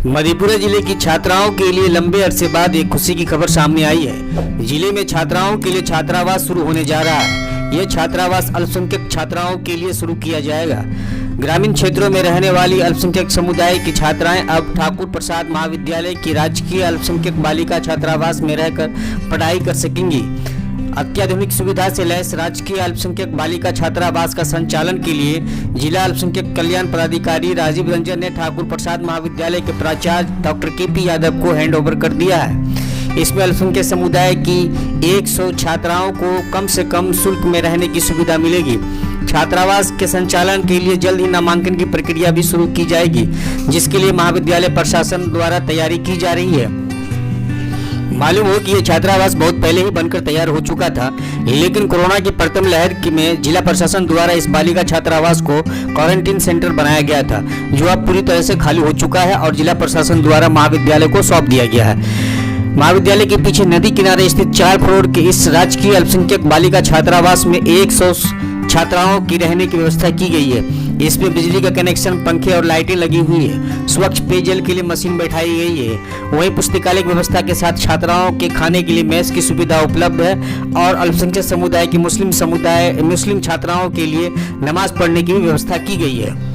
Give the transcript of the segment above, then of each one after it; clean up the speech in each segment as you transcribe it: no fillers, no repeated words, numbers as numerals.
मधेपुरा जिले की छात्राओं के लिए लंबे अरसे बाद एक खुशी की खबर सामने आई है। जिले में छात्राओं के लिए छात्रावास शुरू होने जा रहा है। यह छात्रावास अल्पसंख्यक छात्राओं के लिए शुरू किया जाएगा। ग्रामीण क्षेत्रों में रहने वाली अल्पसंख्यक समुदाय की छात्राएं अब ठाकुर प्रसाद महाविद्यालय की राजकीय अल्पसंख्यक बालिका छात्रावास में रहकर पढ़ाई कर सकेंगी। अत्याधुनिक सुविधा से लैस राजकीय अल्पसंख्यक बालिका छात्रावास का संचालन के लिए जिला अल्पसंख्यक कल्याण पदाधिकारी राजीव रंजन ने ठाकुर प्रसाद महाविद्यालय के प्राचार्य डॉक्टर के.पी. यादव को हैंडओवर कर दिया है। इसमें अल्पसंख्यक समुदाय की 100 छात्राओं को कम से कम शुल्क में रहने की सुविधा मिलेगी। छात्रावास के संचालन के लिए जल्द ही नामांकन की प्रक्रिया भी शुरू की जाएगी, जिसके लिए महाविद्यालय प्रशासन द्वारा तैयारी की जा रही है। मालूम हो कि यह छात्रावास बहुत पहले ही बनकर तैयार हो चुका था, लेकिन कोरोना की प्रथम लहर में जिला प्रशासन द्वारा इस बालिका छात्रावास को क्वारंटीन सेंटर बनाया गया था, जो अब पूरी तरह से खाली हो चुका है और जिला प्रशासन द्वारा महाविद्यालय को सौंप दिया गया है। महाविद्यालय के पीछे नदी किनारे स्थित 4 फ्लोर के इस राजकीय अल्पसंख्यक बालिका छात्रावास में 100 छात्राओं की रहने की व्यवस्था की गई है। इसमें बिजली का कनेक्शन, पंखे और लाइटें लगी हुई है। स्वच्छ पेयजल के लिए मशीन बैठाई गई है। वहीं पुस्तकालय की व्यवस्था के साथ छात्राओं के खाने के लिए मेस की सुविधा उपलब्ध है और अल्पसंख्यक समुदाय की मुस्लिम छात्राओं के लिए नमाज पढ़ने की भी व्यवस्था की गई है।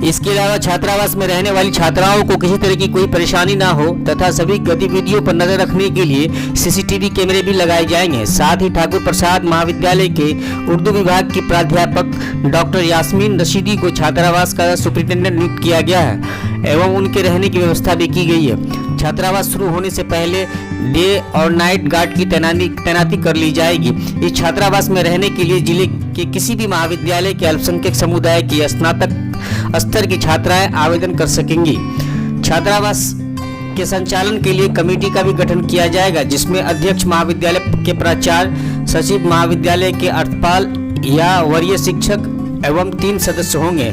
इसके अलावा छात्रावास में रहने वाली छात्राओं को किसी तरह की कोई परेशानी ना हो तथा सभी गतिविधियों पर नजर रखने के लिए सीसीटीवी कैमरे भी लगाए जाएंगे। साथ ही ठाकुर प्रसाद महाविद्यालय के उर्दू विभाग की प्राध्यापक डॉक्टर यास्मीन रशीदी को छात्रावास का सुपरिटेंडेंट नियुक्त किया गया है एवं उनके रहने की व्यवस्था भी की गई है। छात्रावास शुरू होने से पहले डे और नाइट गार्ड की तैनाती कर ली जाएगी। इस छात्रावास में रहने के लिए जिले के किसी भी महाविद्यालय के अल्पसंख्यक समुदाय की स्नातक स्तर की छात्राएं आवेदन कर सकेंगी। छात्रावास के संचालन के लिए कमेटी का भी गठन किया जाएगा, जिसमें अध्यक्ष महाविद्यालय के प्राचार्य, सचिव महाविद्यालय के अर्थपाल या वरीय शिक्षक एवं 3 सदस्य होंगे।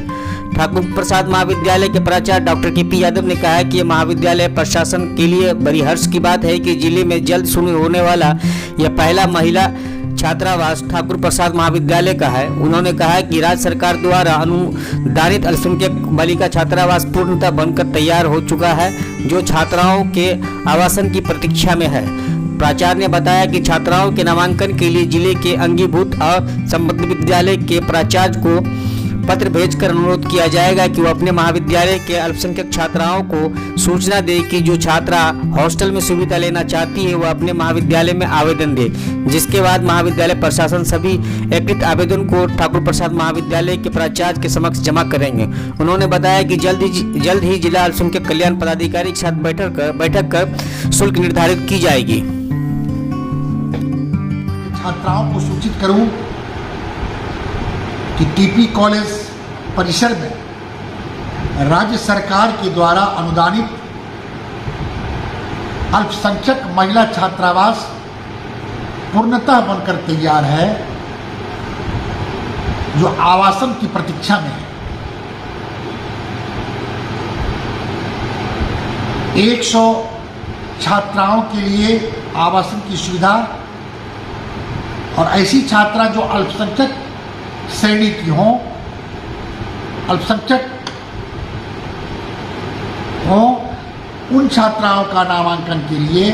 ठाकुर प्रसाद महाविद्यालय के प्राचार्य डॉक्टर के.पी. यादव ने कहा कि महाविद्यालय प्रशासन के लिए बड़ी हर्ष की बात है कि जिले में जल्द शुरू होने वाला यह पहला महिला छात्रावास ठाकुर प्रसाद महाविद्यालय का है। उन्होंने कहा कि राज्य सरकार द्वारा अनुदानित अल्पसंख्यक बालिका छात्रावास पूर्णतः बनकर तैयार हो चुका है, जो छात्राओं के आवासन की प्रतीक्षा में है। प्राचार्य ने बताया कि छात्राओं के नामांकन के लिए जिले के अंगीभूत और संबद्ध विद्यालय के प्राचार्य को पत्र भेजकर अनुरोध किया जाएगा कि वो अपने महाविद्यालय के अल्पसंख्यक छात्राओं को सूचना दे कि जो छात्रा हॉस्टल में सुविधा लेना चाहती है वह अपने महाविद्यालय में आवेदन दे, जिसके बाद महाविद्यालय प्रशासन सभी एकत्रित आवेदन को ठाकुर प्रसाद महाविद्यालय के प्राचार्य के समक्ष जमा करेंगे। उन्होंने बताया कि जल्द ही जिला अल्पसंख्यक कल्याण पदाधिकारी के साथ बैठक कर शुल्क निर्धारित की जाएगी। छात्राओं को सूचित करूं कि टीपी कॉलेज परिसर में राज्य सरकार के द्वारा अनुदानित अल्पसंख्यक महिला छात्रावास पूर्णतः बनकर तैयार है, जो आवासन की प्रतीक्षा में है। 100 छात्राओं के लिए आवासन की सुविधा और ऐसी छात्रा जो अल्पसंख्यक श्रेणी की हों, अल्पसंख्यक हों, उन छात्राओं का नामांकन के लिए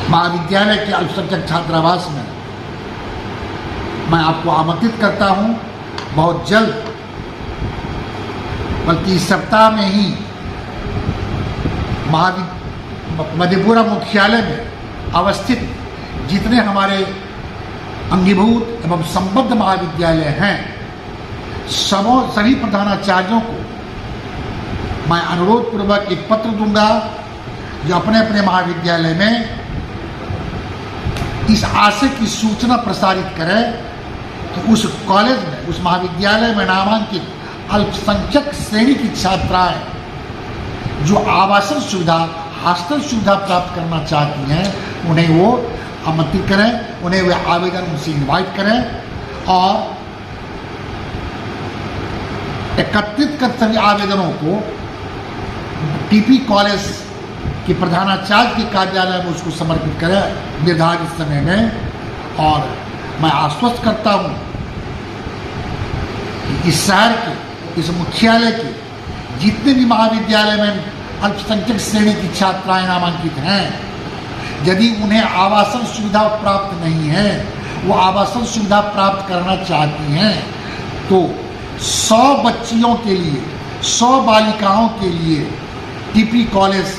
महाविद्यालय के अल्पसंख्यक छात्रावास में मैं आपको आमंत्रित करता हूं। बहुत जल्द, बल्कि इस सप्ताह में ही मधेपुरा मुख्यालय में अवस्थित जितने हमारे अंगीभूत एवं संबद्ध महाविद्यालय हैं, सभी प्रधानाचार्यों को मैं अनुरोध पूर्वक एक पत्र दूंगा, जो अपने अपने महाविद्यालय में इस आशय की सूचना प्रसारित करें कि उस कॉलेज में, उस महाविद्यालय में नामांकित अल्पसंख्यक श्रेणी की छात्राएं जो आवासन सुविधा, हॉस्टल सुविधा प्राप्त करना चाहती हैं, उन्हें वो आमंत्रित करें, उन्हें वे आवेदन उनसे इनवाइट करें और एकत्रित कर सभी आवेदनों को टीपी कॉलेज के प्रधानाचार्य के कार्यालय में उसको समर्पित करें निर्धारित समय में। और मैं आश्वस्त करता हूं कि इस शहर के, इस मुख्यालय के जितने भी महाविद्यालय में अल्पसंख्यक श्रेणी की छात्राएं नामांकित हैं, यदि उन्हें आवासन सुविधा प्राप्त नहीं है, वो आवासन सुविधा प्राप्त करना चाहती हैं, तो 100 बच्चियों के लिए, 100 बालिकाओं के लिए टीपी कॉलेज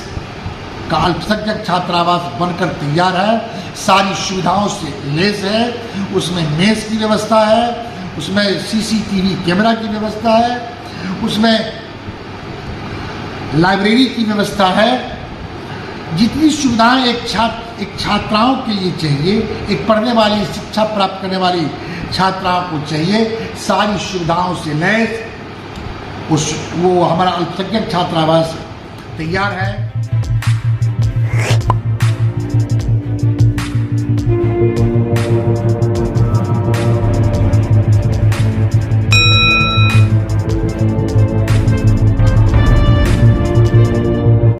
का अल्पसंख्यक छात्रावास बनकर तैयार है। सारी सुविधाओं से लैस है। उसमें मेस की व्यवस्था है, उसमें सीसीटीवी कैमरा की व्यवस्था है, उसमें लाइब्रेरी की व्यवस्था है। जितनी सुविधाएं एक छात्राओं के लिए चाहिए, एक पढ़ने वाली, शिक्षा प्राप्त करने वाली छात्राओं को चाहिए, सारी सुविधाओं से लैस वो हमारा अल्पसंख्यक छात्रावास तैयार है।